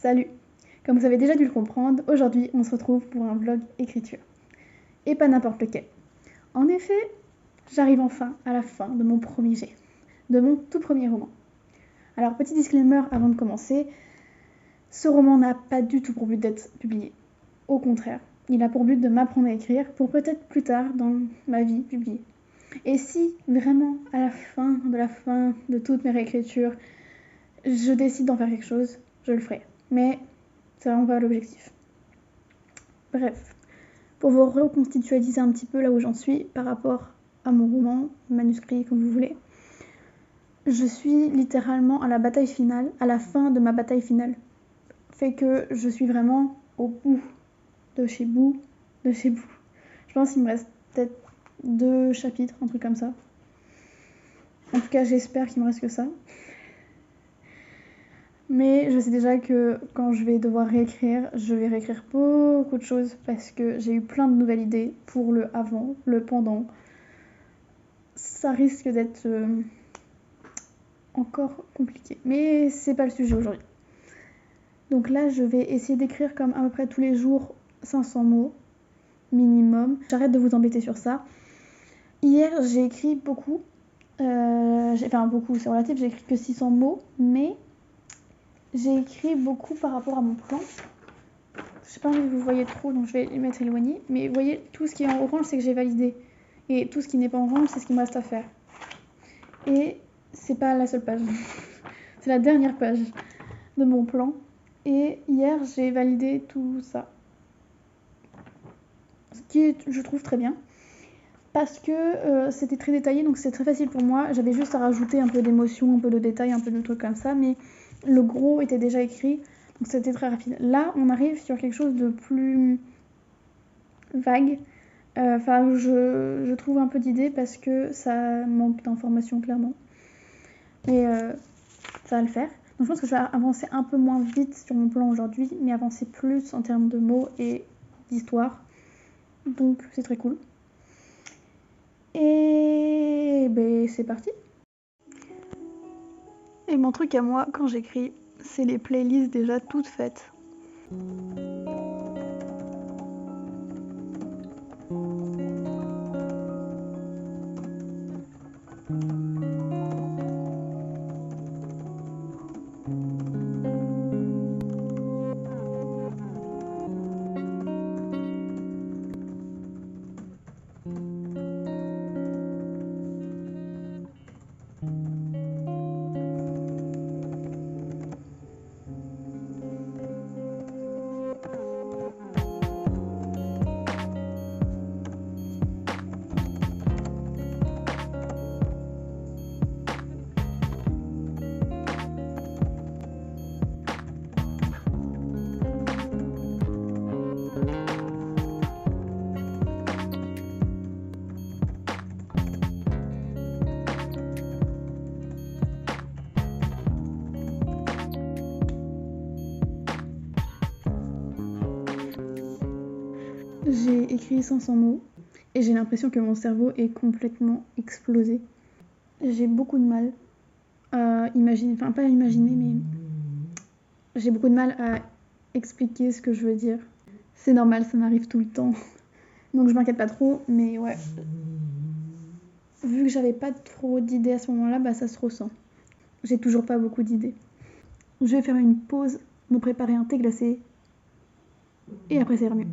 Salut! Comme vous avez déjà dû le comprendre, aujourd'hui on se retrouve pour un vlog écriture. Et pas n'importe lequel. En effet, j'arrive enfin à la fin de mon premier jet, de mon tout premier roman. Alors petit disclaimer avant de commencer, ce roman n'a pas du tout pour but d'être publié. Au contraire, il a pour but de m'apprendre à écrire pour peut-être plus tard dans ma vie publier. Et si vraiment à la fin de toutes mes réécritures, je décide d'en faire quelque chose, je le ferai. Mais c'est vraiment pas l'objectif. Bref, pour vous reconstitualiser un petit peu là où j'en suis par rapport à mon roman, manuscrit, comme vous voulez, je suis littéralement à la bataille finale, à la fin de ma bataille finale. Fait que je suis vraiment au bout de chez bout. Je pense qu'il me reste peut-être 2 chapitres, un truc comme ça. En tout cas, j'espère qu'il me reste que ça. Mais je sais déjà que quand je vais devoir réécrire, je vais réécrire beaucoup de choses parce que j'ai eu plein de nouvelles idées pour le avant, le pendant. Ça risque d'être encore compliqué, mais c'est pas le sujet aujourd'hui. Donc là, je vais essayer d'écrire comme à peu près tous les jours 500 mots minimum. J'arrête de vous embêter sur ça. Hier, j'ai écrit beaucoup. Beaucoup, c'est relatif, j'ai écrit que 600 mots, mais j'ai écrit beaucoup par rapport à mon plan. Je sais pas si vous voyez trop, donc je vais les mettre éloignés. Mais vous voyez, tout ce qui est en orange, c'est que j'ai validé. Et tout ce qui n'est pas en orange, c'est ce qui me reste à faire. Et c'est pas la seule page. C'est la dernière page de mon plan. Et hier, j'ai validé tout ça. Ce qui est, je trouve, très bien. Parce que c'était très détaillé, donc c'est très facile pour moi. J'avais juste à rajouter un peu d'émotion, un peu de détails, un peu de trucs comme ça. Mais le gros était déjà écrit, donc c'était très rapide. Là, on arrive sur quelque chose de plus vague. Je trouve un peu d'idées parce que ça manque d'informations clairement. Mais ça va le faire. Donc je pense que je vais avancer un peu moins vite sur mon plan aujourd'hui, mais avancer plus en termes de mots et d'histoire. Donc c'est très cool. Et ben c'est parti. Et mon truc à moi quand j'écris, c'est les playlists déjà toutes faites. J'ai écrit 500 mots et j'ai l'impression que mon cerveau est complètement explosé. J'ai beaucoup de mal à imaginer, enfin pas à imaginer, mais j'ai beaucoup de mal à expliquer ce que je veux dire. C'est normal, ça m'arrive tout le temps. Donc je m'inquiète pas trop, mais ouais. Vu que j'avais pas trop d'idées à ce moment-là, bah ça se ressent. J'ai toujours pas beaucoup d'idées. Je vais faire une pause, me préparer un thé glacé, et après ça ira mieux.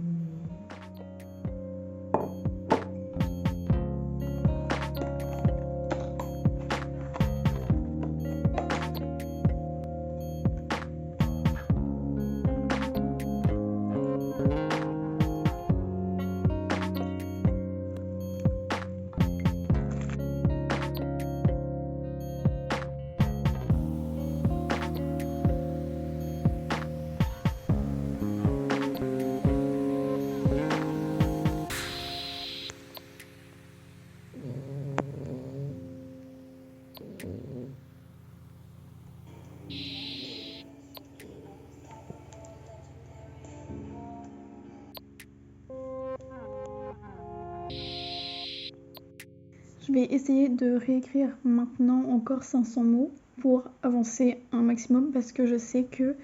Je vais essayer de réécrire maintenant encore 500 mots pour avancer un maximum parce que je sais que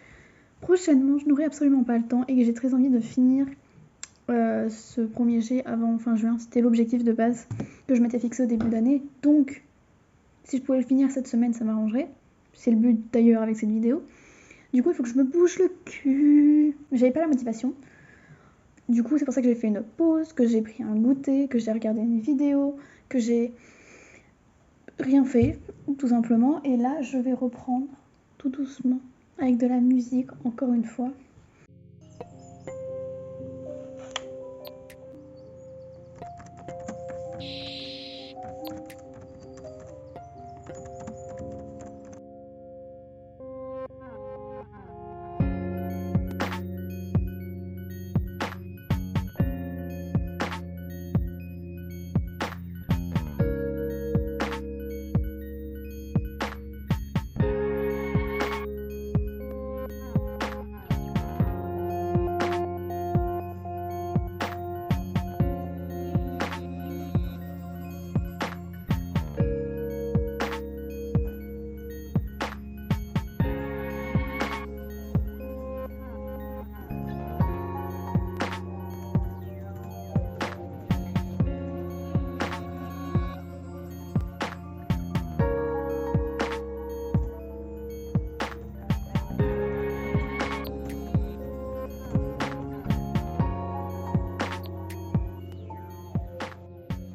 prochainement, je n'aurai absolument pas le temps et que j'ai très envie de finir ce premier jet avant fin juin. C'était l'objectif de base que je m'étais fixé au début d'année. Donc, si je pouvais le finir cette semaine, ça m'arrangerait. C'est le but d'ailleurs avec cette vidéo. Du coup, il faut que je me bouge le cul. J'avais pas la motivation. Du coup, c'est pour ça que j'ai fait une pause, que j'ai pris un goûter, que j'ai regardé une vidéo, que j'ai rien fait, tout simplement. Et là, je vais reprendre tout doucement avec de la musique, encore une fois.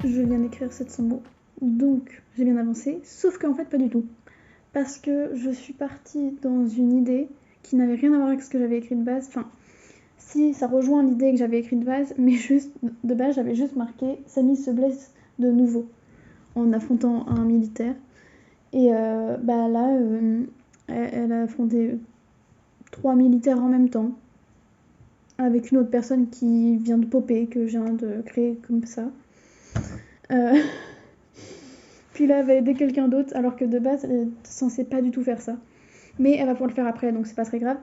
Je viens d'écrire 700 mots, donc j'ai bien avancé, sauf qu'en fait pas du tout. Parce que je suis partie dans une idée qui n'avait rien à voir avec ce que j'avais écrit de base. Enfin, si, ça rejoint l'idée que j'avais écrite de base, mais juste, de base, j'avais juste marqué « Samy se blesse de nouveau » en affrontant un militaire. Et bah là, elle a affronté 3 militaires en même temps, avec une autre personne qui vient de popper, que je viens de créer comme ça. Puis là, elle va aider quelqu'un d'autre, alors que de base, elle est censée pas du tout faire ça. Mais elle va pouvoir le faire après, donc c'est pas très grave.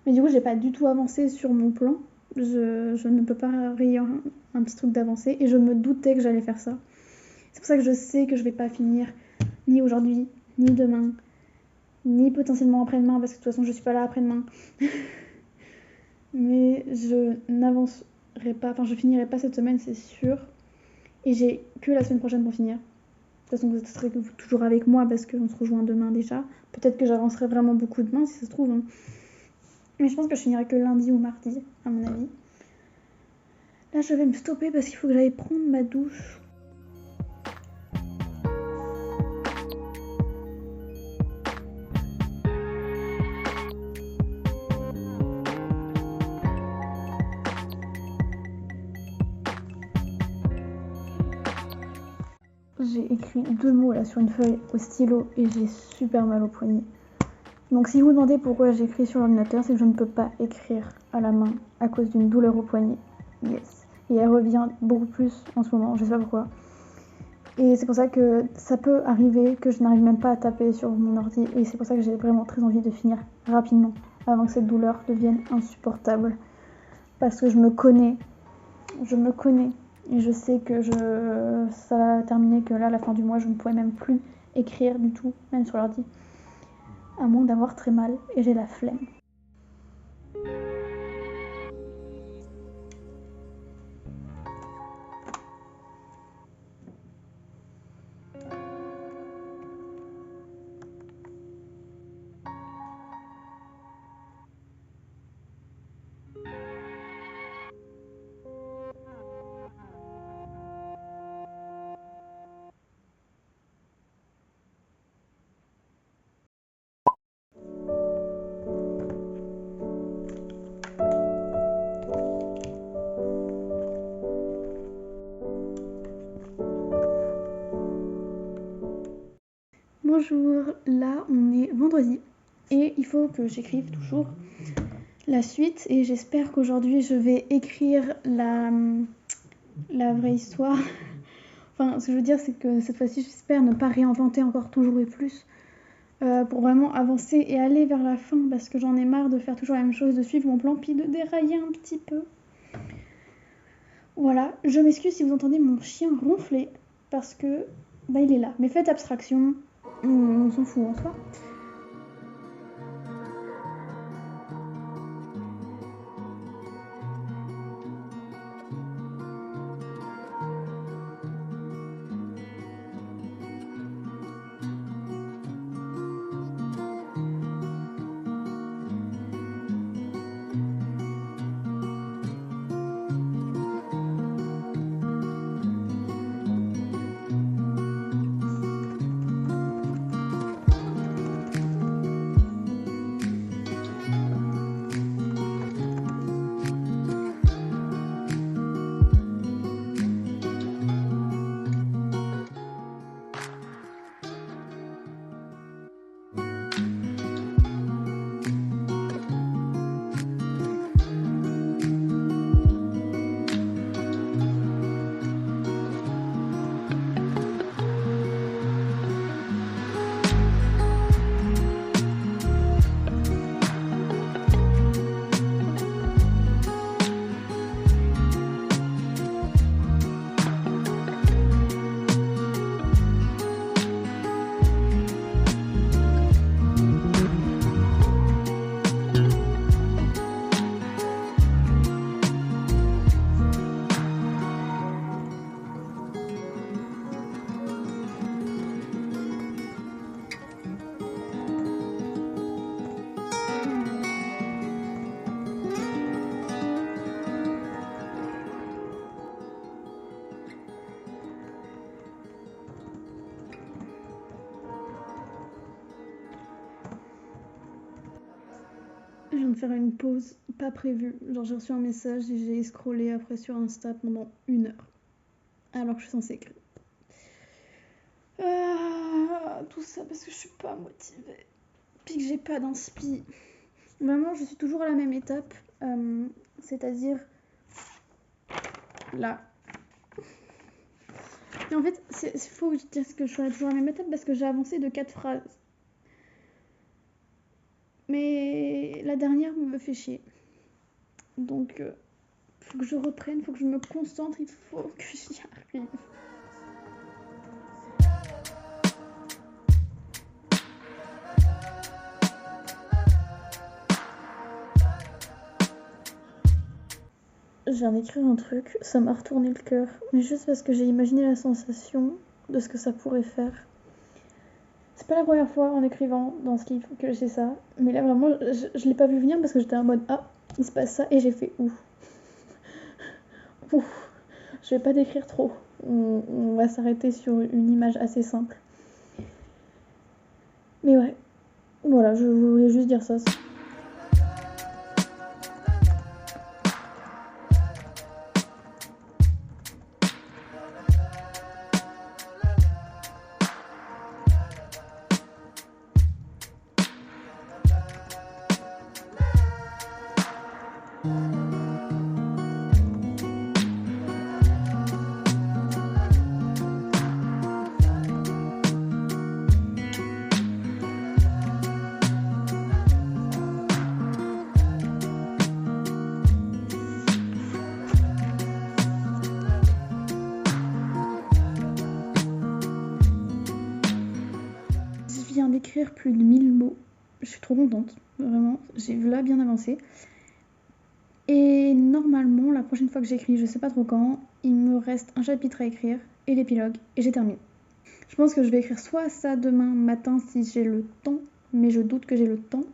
Mais du coup, j'ai pas du tout avancé sur mon plan. Je ne peux pas rayer un petit truc d'avancée. Et je me doutais que j'allais faire ça. C'est pour ça que je sais que je vais pas finir ni aujourd'hui, ni demain, ni potentiellement après-demain, parce que de toute façon, je suis pas là après-demain. Mais je n'avancerai pas, enfin, je finirai pas cette semaine, c'est sûr. Et j'ai que la semaine prochaine pour finir. De toute façon, vous serez toujours avec moi parce qu'on se rejoint demain déjà. Peut-être que j'avancerai vraiment beaucoup demain si ça se trouve. Hein. Mais je pense que je finirai que lundi ou mardi, à mon avis. Là, je vais me stopper parce qu'il faut que j'aille prendre ma douche. J'ai écrit 2 mots là sur une feuille au stylo et j'ai super mal au poignet. Donc si vous vous demandez pourquoi j'écris sur l'ordinateur, c'est que je ne peux pas écrire à la main à cause d'une douleur au poignet. Yes. Et elle revient beaucoup plus en ce moment, je sais pas pourquoi. Et c'est pour ça que ça peut arriver que je n'arrive même pas à taper sur mon ordi. Et c'est pour ça que j'ai vraiment très envie de finir rapidement, avant que cette douleur devienne insupportable. Parce que je me connais. Et je sais que ça va terminer que là, à la fin du mois, je ne pourrai même plus écrire du tout, même sur l'ordi. À moins d'avoir très mal, et j'ai la flemme. Bonjour, là on est vendredi et il faut que j'écrive toujours la suite et j'espère qu'aujourd'hui je vais écrire la vraie histoire. Enfin, ce que je veux dire c'est que cette fois-ci j'espère ne pas réinventer encore toujours et plus pour vraiment avancer et aller vers la fin parce que j'en ai marre de faire toujours la même chose, de suivre mon plan puis de dérailler un petit peu. Voilà, je m'excuse si vous entendez mon chien ronfler parce que bah il est là. Mais faites abstraction, on s'en fout en soi. viens de faire une pause pas prévue. Genre j'ai reçu un message et j'ai scrollé après sur Insta pendant 1 heure. Alors que je suis censée écrire. Tout ça parce que je suis pas motivée. Puis que j'ai pas d'inspi. Vraiment, je suis toujours à la même étape. C'est-à-dire là. Et en fait, il faut que je dise que je sois toujours à la même étape parce que j'ai avancé de 4 phrases. Mais la dernière me fait chier. Donc, faut que je reprenne, faut que je me concentre, il faut que j'y arrive. Je viens d'écrire un truc, ça m'a retourné le cœur. Mais juste parce que j'ai imaginé la sensation de ce que ça pourrait faire. C'est pas la première fois en écrivant dans ce livre que j'ai ça. Mais là, vraiment, je l'ai pas vu venir parce que j'étais en mode ah, il se passe ça. Et j'ai fait ouf. Ouf. Je vais pas décrire trop. On va s'arrêter sur une image assez simple. Mais ouais. Voilà, je voulais juste dire ça. Je viens d'écrire plus de 1000 mots. Je suis trop contente, vraiment. J'ai là bien avancé. Et normalement, la prochaine fois que j'écris, je sais pas trop quand, il me reste un chapitre à écrire et l'épilogue, et j'ai terminé. Je pense que je vais écrire soit ça demain matin si j'ai le temps, mais je doute que j'ai le temps,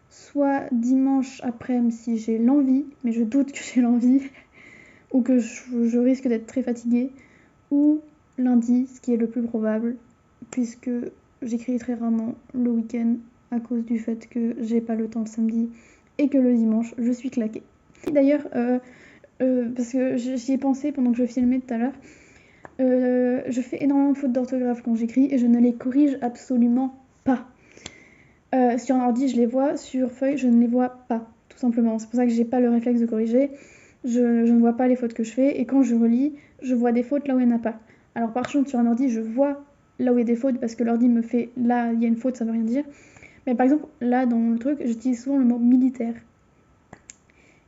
soit dimanche après-midi si j'ai l'envie, mais je doute que j'ai l'envie, ou que je risque d'être très fatiguée, ou lundi, ce qui est le plus probable, puisque j'écris très rarement le week-end à cause du fait que j'ai pas le temps le samedi et que le dimanche, je suis claquée. D'ailleurs, parce que j'y ai pensé pendant que je filmais tout à l'heure, je fais énormément de fautes d'orthographe quand j'écris et je ne les corrige absolument pas. Sur un ordi, je les vois, sur feuille, je ne les vois pas, tout simplement. C'est pour ça que j'ai pas le réflexe de corriger. Je ne vois pas les fautes que je fais et quand je relis, je vois des fautes là où il n'y en a pas. Alors par contre, sur un ordi, je vois là où il y a des fautes parce que l'ordi me fait là, il y a une faute, ça veut rien dire. Mais par exemple, là dans le truc, j'utilise souvent le mot militaire.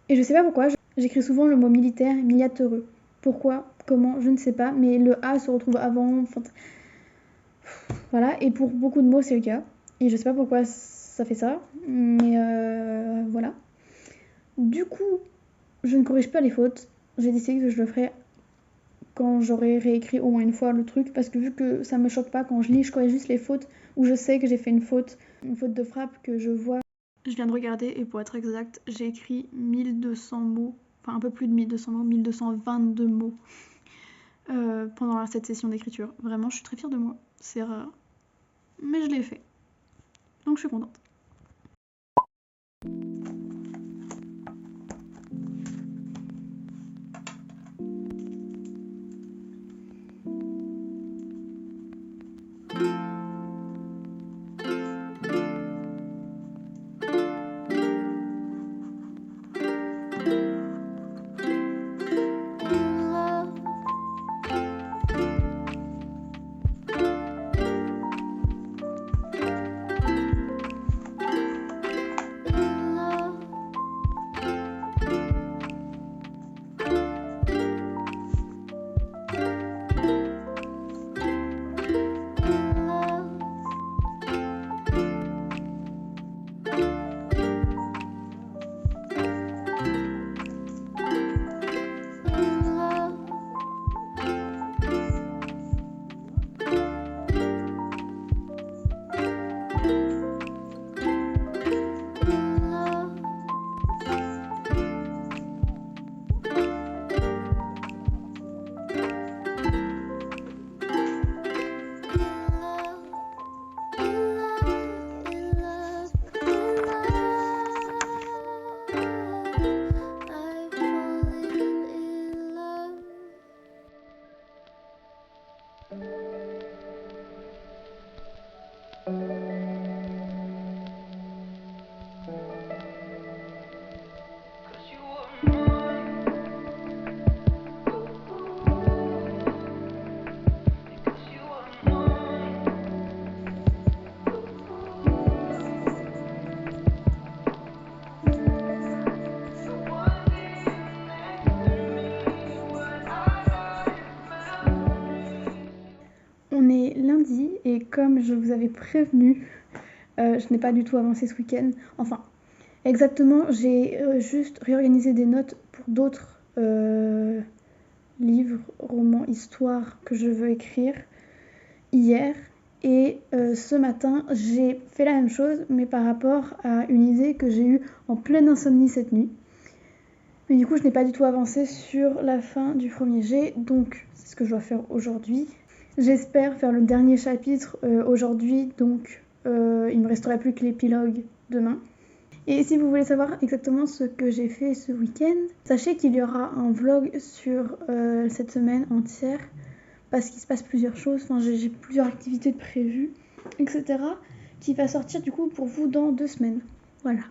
Et je sais pas pourquoi, j'écris souvent le mot militaire, miliateureux. Pourquoi, comment, je ne sais pas, mais le A se retrouve avant. Enfin, voilà, et pour beaucoup de mots, c'est le cas. Et je sais pas pourquoi ça fait ça, mais voilà. Du coup, je ne corrige pas les fautes. J'ai décidé que je le ferai quand j'aurai réécrit au moins une fois le truc, parce que vu que ça me choque pas quand je lis, je corrige juste les fautes où je sais que j'ai fait une faute de frappe que je vois. Je viens de regarder et pour être exact, j'ai écrit 1200 mots, enfin un peu plus de 1200 mots, 1222 mots pendant cette session d'écriture. Vraiment, je suis très fière de moi. C'est rare, mais je l'ai fait. Donc je suis contente. comme je vous avais prévenu, je n'ai pas du tout avancé ce week-end. Enfin, exactement, j'ai juste réorganisé des notes pour d'autres livres, romans, histoires que je veux écrire hier. Et ce matin, j'ai fait la même chose, mais par rapport à une idée que j'ai eue en pleine insomnie cette nuit. Mais du coup, je n'ai pas du tout avancé sur la fin du premier jet, donc c'est ce que je dois faire aujourd'hui. J'espère faire le dernier chapitre aujourd'hui, donc il me resterait plus que l'épilogue demain. Et si vous voulez savoir exactement ce que j'ai fait ce week-end, sachez qu'il y aura un vlog sur cette semaine entière, parce qu'il se passe plusieurs choses, enfin j'ai plusieurs activités de prévues, etc. qui va sortir du coup pour vous dans 2 semaines. Voilà.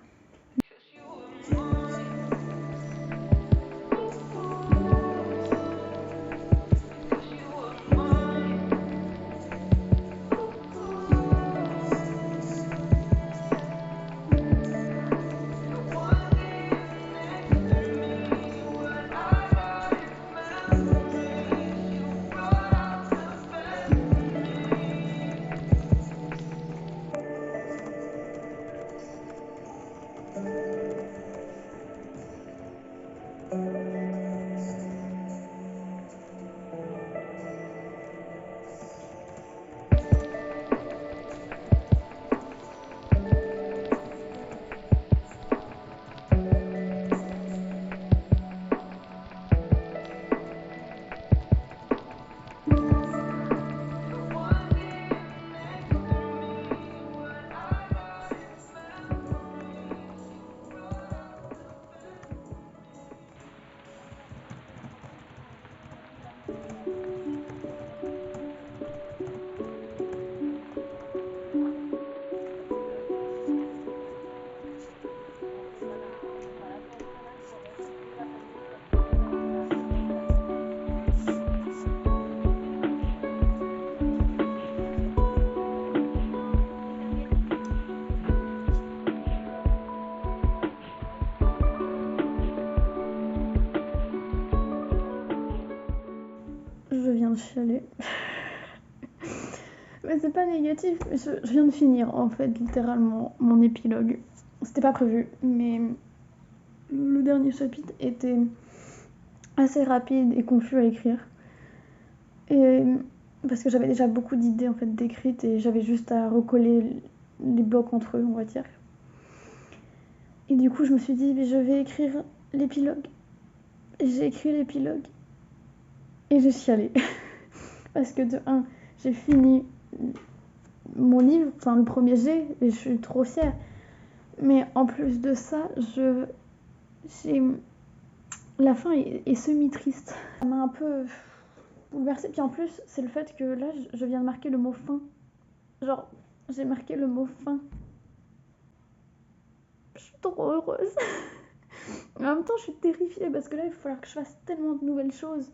Je viens de chialer. Mais c'est pas négatif, je viens de finir en fait littéralement mon épilogue. C'était pas prévu, mais le dernier chapitre était assez rapide et confus à écrire. Et parce que j'avais déjà beaucoup d'idées en fait décrites et j'avais juste à recoller les blocs entre eux, on va dire. Et du coup, je me suis dit, mais je vais écrire l'épilogue. Et j'ai écrit l'épilogue. Et j'ai chialé. Parce que de 1, j'ai fini mon livre, enfin le premier jet, et je suis trop fière. Mais en plus de ça, la fin est semi-triste. Ça m'a un peu bouleversée. Puis en plus, c'est le fait que là, je viens de marquer le mot fin. Genre, j'ai marqué le mot fin. Je suis trop heureuse. En même temps, je suis terrifiée parce que là, il va falloir que je fasse tellement de nouvelles choses.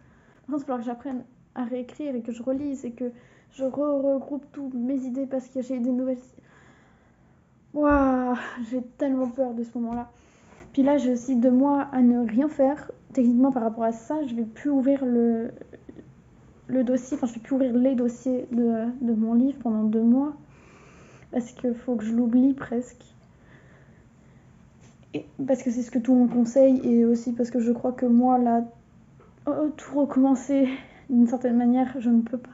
Enfin, il va falloir que j'apprenne à réécrire et que je relise et que je regroupe toutes mes idées parce que j'ai des nouvelles. Waouh, j'ai tellement peur de ce moment-là. Puis là, j'ai aussi 2 mois à ne rien faire. Techniquement, par rapport à ça, je vais plus ouvrir le dossier, enfin, je vais plus ouvrir les dossiers de mon livre pendant 2 mois. Parce qu'il faut que je l'oublie presque. Et parce que c'est ce que tout le monde conseille et aussi parce que je crois que moi, là, tout recommencer d'une certaine manière, je ne peux pas.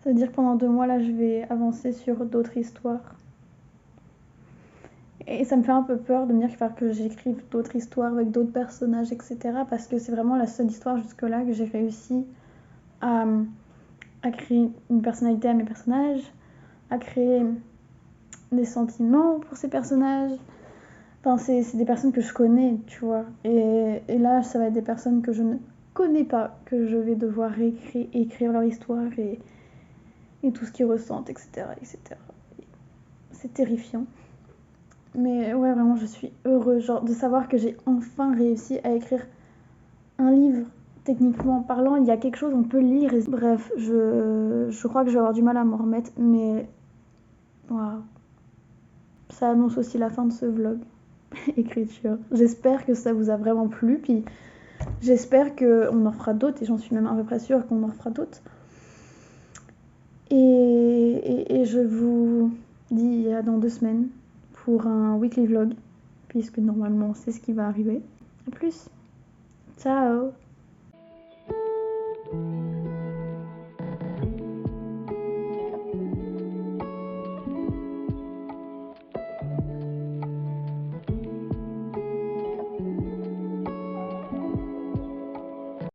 Ça veut dire que pendant 2 mois, là, je vais avancer sur d'autres histoires. Et ça me fait un peu peur de me dire qu'il va falloir que j'écrive d'autres histoires avec d'autres personnages, etc. Parce que c'est vraiment la seule histoire jusque-là que j'ai réussi à créer une personnalité à mes personnages, à créer des sentiments pour ces personnages. Enfin, c'est des personnes que je connais, tu vois. Et là, ça va être des personnes que je ne connais pas, que je vais devoir écrire leur histoire et tout ce qu'ils ressentent, etc., etc. C'est terrifiant. Mais ouais, vraiment, je suis heureuse genre, de savoir que j'ai enfin réussi à écrire un livre. Techniquement parlant, il y a quelque chose, on peut lire. Et... Bref, je crois que je vais avoir du mal à m'en remettre, mais waouh. Ça annonce aussi la fin de ce vlog écriture. J'espère que ça vous a vraiment plu, puis j'espère qu'on en fera d'autres, et j'en suis même à peu près sûre qu'on en fera d'autres. Et Et je vous dis à dans 2 semaines pour un weekly vlog, puisque normalement c'est ce qui va arriver. A plus. Ciao.